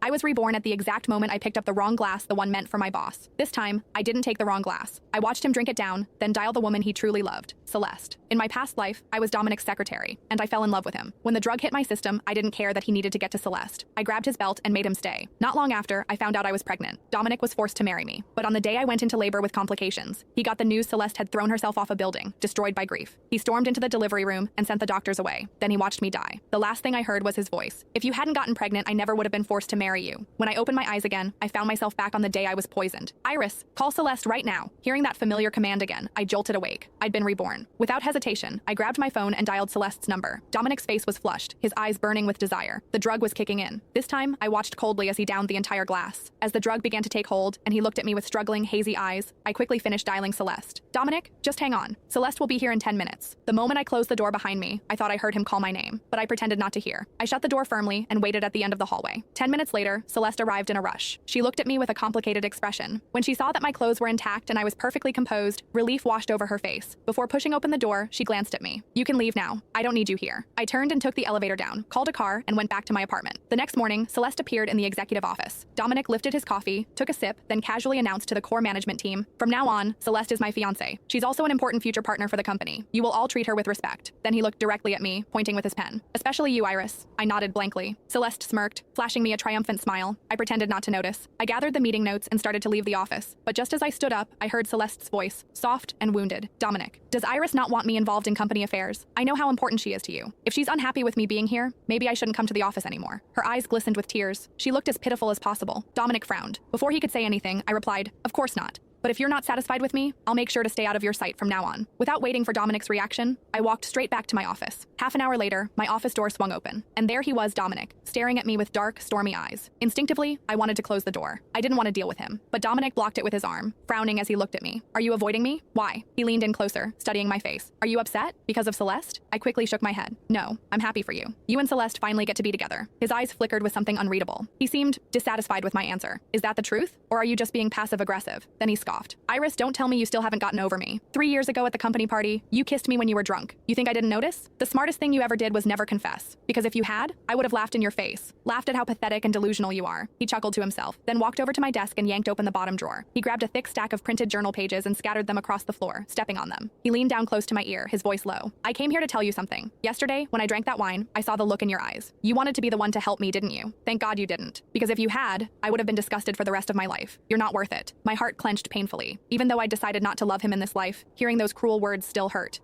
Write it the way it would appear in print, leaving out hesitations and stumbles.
I was reborn at the exact moment I picked up the wrong glass, the one meant for my boss. This time, I didn't take the wrong glass. I watched him drink it down, then dial the woman he truly loved, Celeste. In my past life, I was Dominic's secretary, and I fell in love with him. When the drug hit my system, I didn't care that he needed to get to Celeste. I grabbed his belt and made him stay. Not long after, I found out I was pregnant. Dominic was forced to marry me. But on the day I went into labor with complications, he got the news Celeste had thrown herself off a building, destroyed by grief. He stormed into the delivery room and sent the doctors away. Then he watched me die. The last thing I heard was his voice. If you hadn't gotten pregnant, I never would have been forced to marry you. When I opened my eyes again, I found myself back on the day I was poisoned. Iris, call Celeste right now. Hearing that familiar command again, I jolted awake. I'd been reborn. Without hesitation, I grabbed my phone and dialed Celeste's number. Dominic's face was flushed, his eyes burning with desire. The drug was kicking in. This time, I watched coldly as he downed the entire glass. As the drug began to take hold, and he looked at me with struggling, hazy eyes, I quickly finished dialing Celeste. Dominic, just hang on. Celeste will be here in 10 minutes. The moment I closed the door behind me, I thought I heard him call my name, but I pretended not to hear. I shut the door firmly and waited at the end of the hallway. 10 minutes later, Celeste arrived in a rush. She looked at me with a complicated expression. When she saw that my clothes were intact and I was perfectly composed, relief washed over her face. Before pushing open the door, she glanced at me. You can leave now. I don't need you here. I turned and took the elevator down, called a car, and went back to my apartment. The next morning, Celeste appeared in the executive office. Dominic lifted his coffee, took a sip, then casually announced to the core management team, "From now on, Celeste is my fiancée. She's also an important future partner for the company. You will all treat her with respect." Then he looked directly at me, pointing with his pen. "Especially you, Iris." I nodded blankly. Celeste smirked, flashing me a triumphant smile. I pretended not to notice. I gathered the meeting notes and started to leave the office. But just as I stood up, I heard Celeste's voice, soft and wounded. "Dominic, does Iris not want me involved in company affairs? I know how important she is to you. If she's unhappy with me being here, maybe I shouldn't come to the office anymore." Her eyes glistened with tears. She looked as pitiful as possible. Dominic frowned. Before he could say anything, I replied, "Of course not. But if you're not satisfied with me, I'll make sure to stay out of your sight from now on." Without waiting for Dominic's reaction, I walked straight back to my office. Half an hour later, my office door swung open, and there he was, Dominic, staring at me with dark, stormy eyes. Instinctively, I wanted to close the door. I didn't want to deal with him, but Dominic blocked it with his arm, frowning as he looked at me. "Are you avoiding me? Why?" He leaned in closer, studying my face. "Are you upset? Because of Celeste?" I quickly shook my head. "No, I'm happy for you. You and Celeste finally get to be together." His eyes flickered with something unreadable. He seemed dissatisfied with my answer. "Is that the truth? Or are you just being passive-aggressive?" Then he scoffed. "Iris, don't tell me you still haven't gotten over me. 3 years ago at the company party, you kissed me when you were drunk. You think I didn't notice? The smartest thing you ever did was never confess. Because if you had, I would have laughed in your face. Laughed at how pathetic and delusional you are." He chuckled to himself, then walked over to my desk and yanked open the bottom drawer. He grabbed a thick stack of printed journal pages and scattered them across the floor, stepping on them. He leaned down close to my ear, his voice low. "I came here to tell you something. Yesterday, when I drank that wine, I saw the look in your eyes. You wanted to be the one to help me, didn't you? Thank God you didn't. Because if you had, I would have been disgusted for the rest of my life. You're not worth it." My heart clenched painfully. Even though I decided not to love him in this life, hearing those cruel words still hurt.